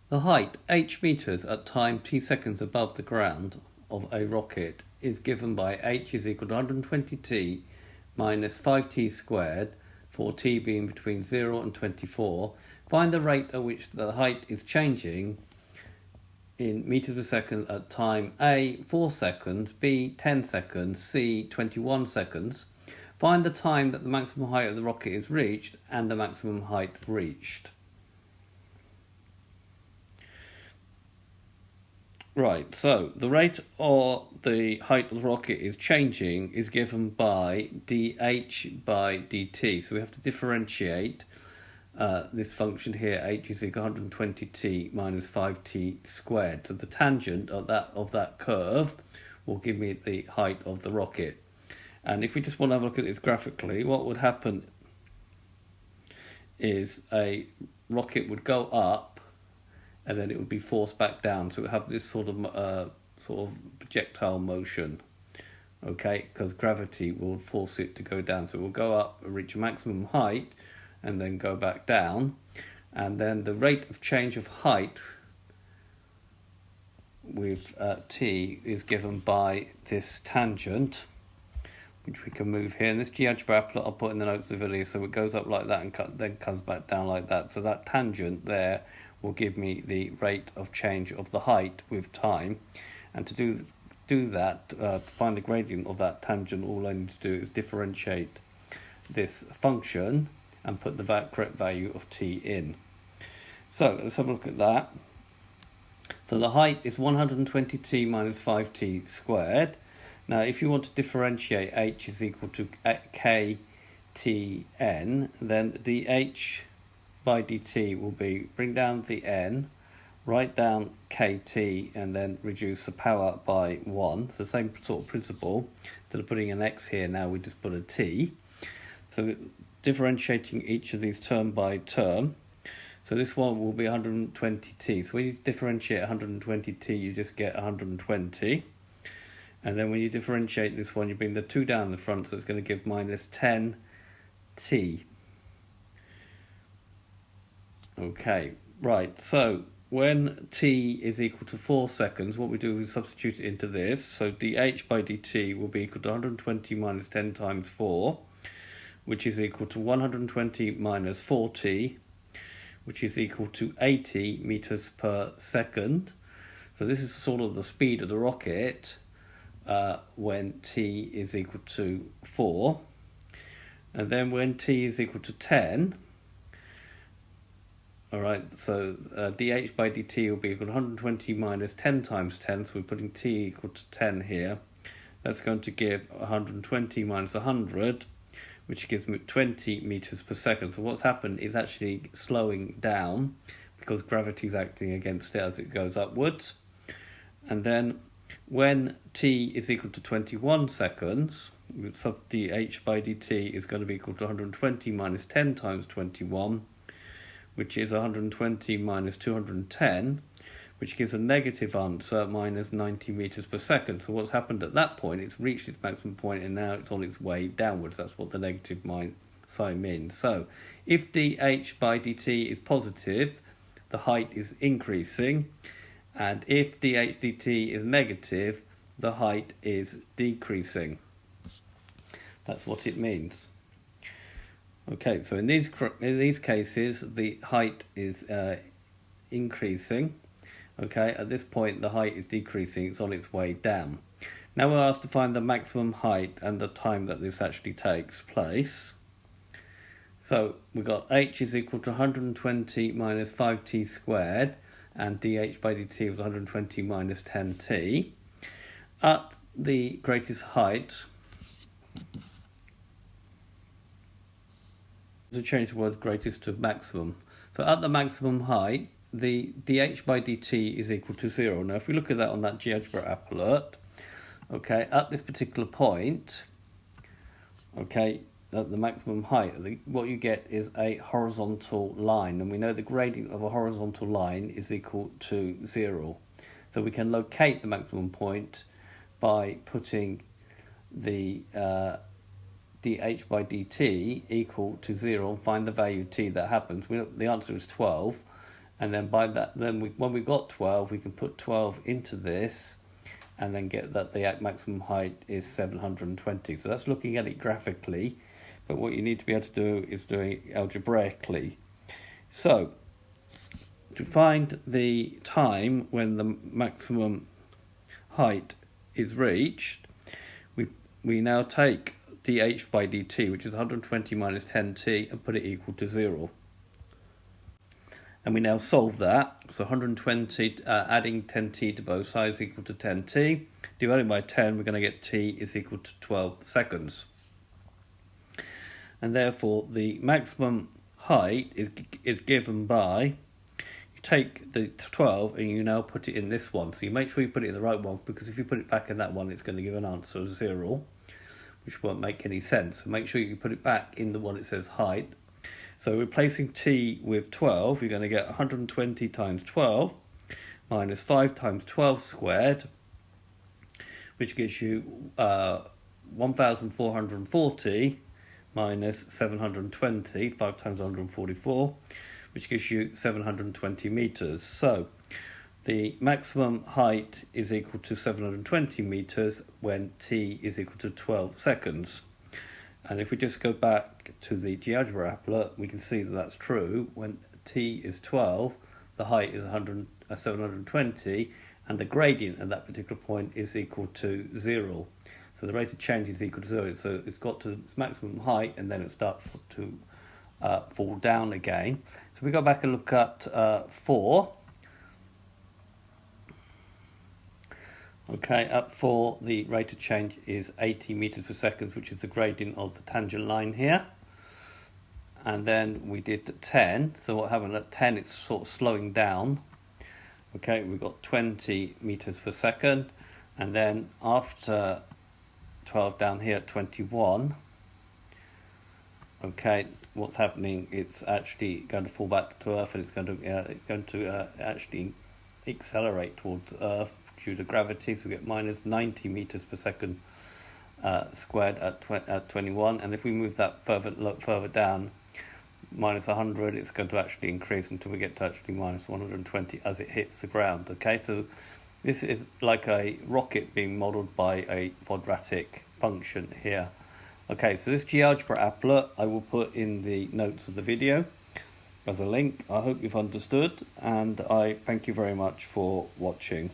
The height, h meters at time t seconds above the ground of a rocket, is given by h is equal to 120t minus 5t squared, for t being between 0 and 24. Find the rate at which the height is changing in meters per second at time A, 4 seconds, B, 10 seconds, C, 21 seconds. Find the time that the maximum height of the rocket is reached and the maximum height reached. Right, so the rate or the height of the rocket is changing is given by dh by dt. So we have to differentiate this function here, h is equal to 120t minus 5t squared. So the tangent of that curve will give me the height of the rocket. And if we just want to have a look at this graphically, what would happen is a rocket would go up and then it would be forced back down. So it would have this sort of projectile motion, okay, because gravity will force it to go down. So it will go up, reach a maximum height, and then go back down. And then the rate of change of height with t is given by this tangent, which we can move here. And this GeoGebra App I'll put in the notes of the video, so it goes up like that and then comes back down like that. So that tangent there will give me the rate of change of the height with time. And to do that, to find the gradient of that tangent, all I need to do is differentiate this function and put the correct value of t in. So let's have a look at that. So the height is 120t minus 5t squared. Now if you want to differentiate h is equal to ktn, then dh by dt will be bring down the n, write down kt, and then reduce the power by 1. So the same sort of principle. Instead of putting an x here, now we just put a t. So differentiating each of these term by term. So this one will be 120t. So when you differentiate 120t, you just get 120. And then when you differentiate this one, you bring the 2 down the front, so it's going to give minus 10t. Okay, right, so when t is equal to 4 seconds, what we do is substitute it into this. So dh by dt will be equal to 120 minus 10 times 4, which is equal to 120 minus 4t, which is equal to 80 meters per second. So this is sort of the speed of the rocket when t is equal to 4. And then when t is equal to 10, alright, so dh by dt will be equal to 120 minus 10 times 10, so we're putting t equal to 10 here. That's going to give 120 minus 100, which gives me 20 meters per second. So what's happened is actually slowing down because gravity is acting against it as it goes upwards. And then when t is equal to 21 seconds, sub dh by dt is going to be equal to 120 minus 10 times 21, which is 120 minus 210, which gives a negative answer, minus 90 meters per second. So what's happened at that point, it's reached its maximum point and now it's on its way downwards. That's what the negative sign means. So if dh by dt is positive, the height is increasing, and if dh dt is negative, the height is decreasing. That's what it means. Okay, so in these cases, the height is increasing. Okay, at this point, the height is decreasing. It's on its way down. Now we're asked to find the maximum height and the time that this actually takes place. So we've got h is equal to 120 minus 5t squared, and dh by dt was 120 minus 10t. At the greatest height, to change the word greatest to maximum. So at the maximum height, the dh by dt is equal to 0. Now if we look at that on that GeoGebra App alert, okay, at this particular point, okay, at the maximum height, what you get is a horizontal line, and we know the gradient of a horizontal line is equal to 0. So we can locate the maximum point by putting the dh by dt equal to 0 and find the value t that happens. The answer is 12, And then by that, when we got 12, we can put 12 into this, and then get that the maximum height is 720. So that's looking at it graphically, but what you need to be able to do is do it algebraically. So to find the time when the maximum height is reached, we now take dh by dt, which is 120 minus 10t, and put it equal to 0. And we now solve that. So 120, adding 10t to both sides equal to 10t. Divided by 10, we're going to get t is equal to 12 seconds. And therefore, the maximum height is given by, you take the 12 and you now put it in this one. So you make sure you put it in the right one, because if you put it back in that one, it's going to give an answer of 0, which won't make any sense. So make sure you put it back in the one that says height. So replacing t with 12, you're going to get 120 times 12 minus 5 times 12 squared, which gives you 1,440 minus 720, 5 times 144, which gives you 720 meters. So the maximum height is equal to 720 meters when t is equal to 12 seconds. And if we just go back to the GeoGebra App, we can see that that's true. When t is 12, the height is 720, and the gradient at that particular point is equal to 0. So the rate of change is equal to 0. So it's got to its maximum height, and then it starts to fall down again. So we go back and look at 4. Okay, at 4, the rate of change is 80 meters per second, which is the gradient of the tangent line here. And then we did 10. So what happened at 10, it's sort of slowing down. Okay, we've got 20 meters per second. And then after 12 down here at 21, okay, what's happening? It's actually going to fall back to Earth, and it's going to actually accelerate towards Earth due to gravity. So we get minus 90 meters per second squared at 21. And if we move that further down, minus 100, it's going to actually increase until we get to actually minus 120 as it hits the ground. Okay, so this is like a rocket being modelled by a quadratic function here. Okay, so this GeoGebra applet I will put in the notes of the video as a link. I hope you've understood, and I thank you very much for watching.